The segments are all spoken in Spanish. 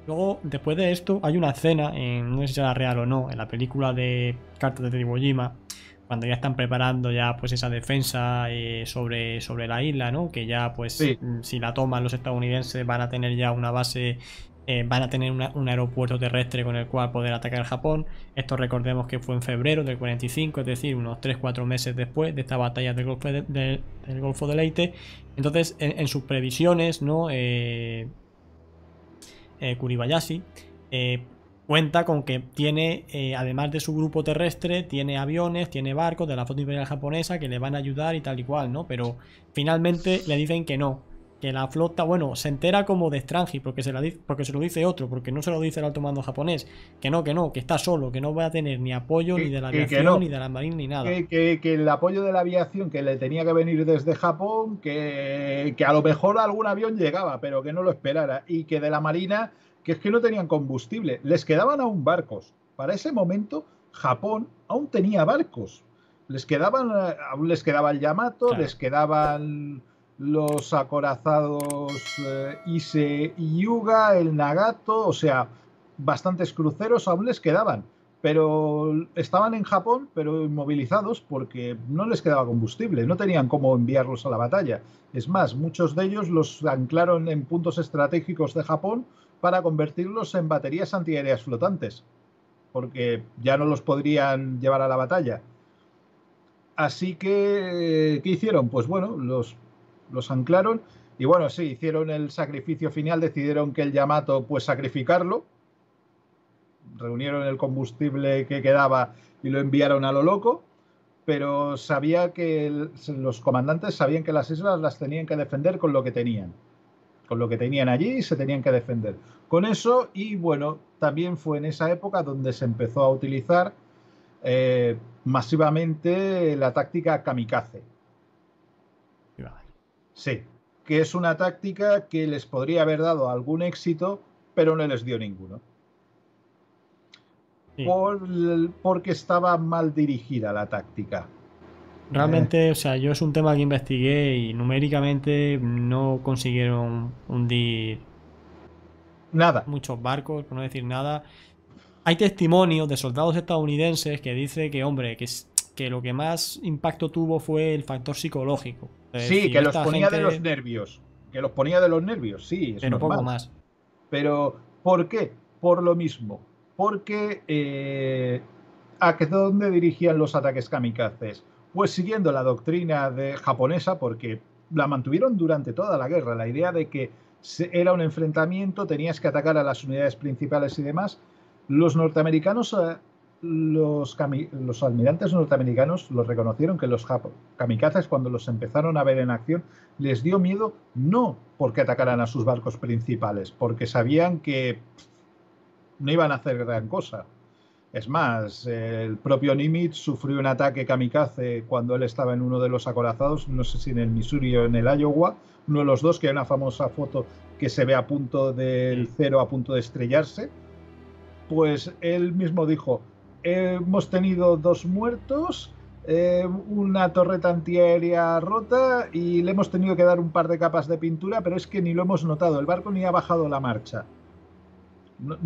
Luego, después de esto, hay una escena, no sé si será real o no, en la película de Cartas de Iwo Jima, cuando ya están preparando ya pues esa defensa sobre la isla, ¿no? Que ya pues Sí, si la toman los estadounidenses van a tener ya una base, van a tener un aeropuerto terrestre con el cual poder atacar Japón. Esto recordemos que fue en febrero del 45, es decir, unos 3 4 meses después de esta batalla del Golfo de Leyte. Entonces, en sus previsiones, ¿no? Kuribayashi, cuenta con que tiene, además de su grupo terrestre, tiene aviones, tiene barcos de la flota imperial japonesa que le van a ayudar y tal y cual, ¿no? Pero finalmente le dicen que no, que la flota, bueno, se entera como de Strange porque porque se lo dice otro, porque no se lo dice el alto mando japonés, que no, que está solo, que no va a tener ni apoyo ni de la que aviación, no, ni de la marina, ni nada. que el apoyo de la aviación que le tenía que venir desde Japón, que a lo mejor algún avión llegaba, pero que no lo esperara, y que de la Marina, que es que no tenían combustible, les quedaban aún barcos. Para ese momento, Japón aún tenía barcos. Aún les quedaba el Yamato, Claro. les quedaban los acorazados Ise y Yuga, el Nagato, o sea, bastantes cruceros aún les quedaban, pero estaban en Japón, pero inmovilizados porque no les quedaba combustible, no tenían cómo enviarlos a la batalla. Es más, muchos de ellos los anclaron en puntos estratégicos de Japón para convertirlos en baterías antiaéreas flotantes, porque ya no los podrían llevar a la batalla. Así que, ¿qué hicieron? Pues bueno, los anclaron y bueno, sí, hicieron el sacrificio final, decidieron que el Yamato, pues sacrificarlo, reunieron el combustible que quedaba y lo enviaron a lo loco, pero sabía que los comandantes sabían que las islas las tenían que defender con lo que tenían allí y se tenían que defender. Con eso, y bueno, también fue en esa época donde se empezó a utilizar masivamente la táctica kamikaze. Sí, que es una táctica que les podría haber dado algún éxito, pero no les dio ninguno. Sí. Porque estaba mal dirigida la táctica. Eh, Realmente, o sea, yo es un tema que investigué y numéricamente no consiguieron hundir nada. muchos barcos, por no decir nada. Hay testimonios de soldados estadounidenses que dice que, hombre, que lo que más impacto tuvo fue el factor psicológico. Es Sí, decir, que los esta ponía de los gente, nervios. Que los ponía de los nervios, sí, es pero poco normal. más. Pero, ¿por qué? Por lo mismo. Porque, ¿a qué dónde dirigían los ataques kamikazes? Pues siguiendo la doctrina japonesa, porque la mantuvieron durante toda la guerra. La idea de que era un enfrentamiento, tenías que atacar a las unidades principales y demás. Los norteamericanos, los almirantes norteamericanos los reconocieron que los kamikazes, cuando los empezaron a ver en acción, les dio miedo no porque atacaran a sus barcos principales, porque sabían que no iban a hacer gran cosa. Es más, el propio Nimitz sufrió un ataque kamikaze cuando él estaba en uno de los acorazados, no sé si en el Missouri o en el Iowa, uno de los dos, que hay una famosa foto que se ve a punto del Sí. cero, a punto de estrellarse. Pues él mismo dijo, hemos tenido 2 muertos, una torreta antiaérea rota y le hemos tenido que dar un par de capas de pintura, pero es que ni lo hemos notado, el barco ni ha bajado la marcha. No,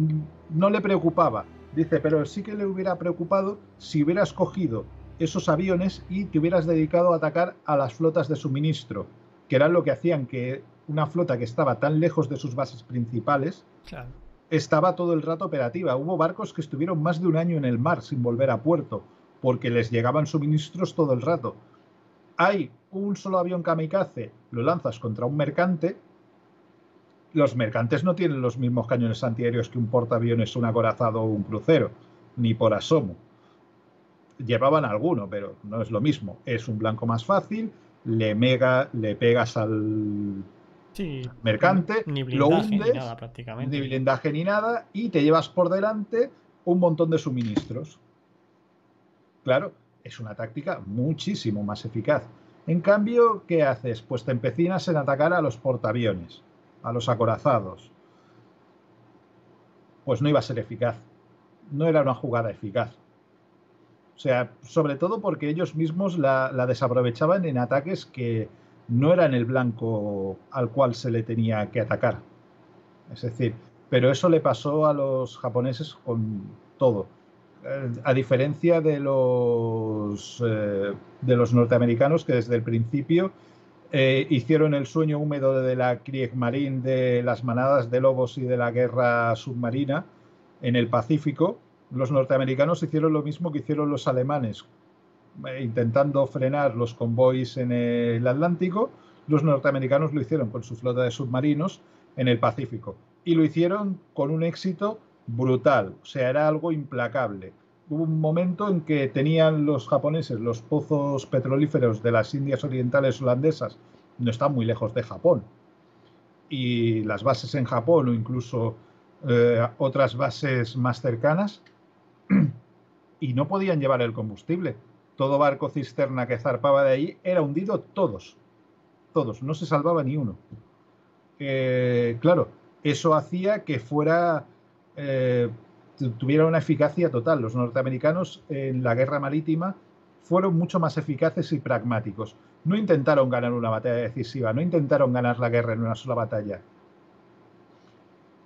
no le preocupaba. Dice, pero sí que le hubiera preocupado si hubieras cogido esos aviones y te hubieras dedicado a atacar a las flotas de suministro, que eran lo que hacían que una flota que estaba tan lejos de sus bases principales Claro. estaba todo el rato operativa. Hubo barcos que estuvieron más de un año en el mar sin volver a puerto, porque les llegaban suministros todo el rato. Hay un solo avión kamikaze, lo lanzas contra un mercante, los mercantes no tienen los mismos cañones antiaéreos que un portaaviones, un acorazado o un crucero, ni por asomo. Llevaban alguno, pero no es lo mismo. Es un blanco más fácil, le pegas al Sí, mercante, ni lo blindaje ni hundes, nada ni prácticamente. blindaje ni nada, y te llevas por delante un montón de suministros. Claro, es una táctica muchísimo más eficaz. En cambio, ¿qué haces? Pues te empecinas en atacar a los portaaviones, a los acorazados. Pues no iba a ser eficaz. No era una jugada eficaz. O sea, sobre todo porque ellos mismos la desaprovechaban en ataques que no eran el blanco al cual se le tenía que atacar. Es decir, Pero eso le pasó a los japoneses con todo. A diferencia de los norteamericanos, que desde el principio hicieron el sueño húmedo de la Kriegsmarine, de las manadas de lobos y de la guerra submarina en el Pacífico. Los norteamericanos hicieron lo mismo que hicieron los alemanes, intentando frenar los convoys en el Atlántico. Los norteamericanos lo hicieron con su flota de submarinos en el Pacífico. Y lo hicieron con un éxito brutal, o sea, era algo implacable. Hubo un momento en que tenían los japoneses los pozos petrolíferos de las Indias Orientales holandesas, no están muy lejos de Japón, y las bases en Japón o incluso otras bases más cercanas, y no podían llevar el combustible. Todo barco cisterna que zarpaba de ahí era hundido, todos, no se salvaba ni uno. Claro, eso hacía que tuviera una eficacia total. Los norteamericanos en la guerra marítima fueron mucho más eficaces y pragmáticos. No intentaron ganar una batalla decisiva, no intentaron ganar la guerra en una sola batalla.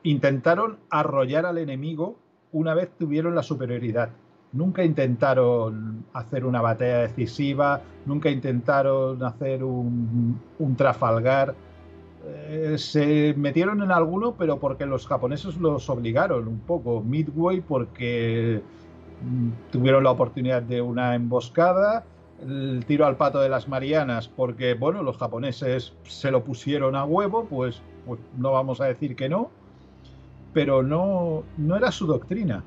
Intentaron arrollar al enemigo una vez tuvieron la superioridad. Nunca intentaron hacer una batalla decisiva, nunca intentaron hacer un Trafalgar. Se metieron en alguno, pero porque los japoneses los obligaron un poco. Midway porque tuvieron la oportunidad de una emboscada. El tiro al pato de las Marianas porque, bueno, los japoneses se lo pusieron a huevo, pues no vamos a decir que no. Pero no era su doctrina.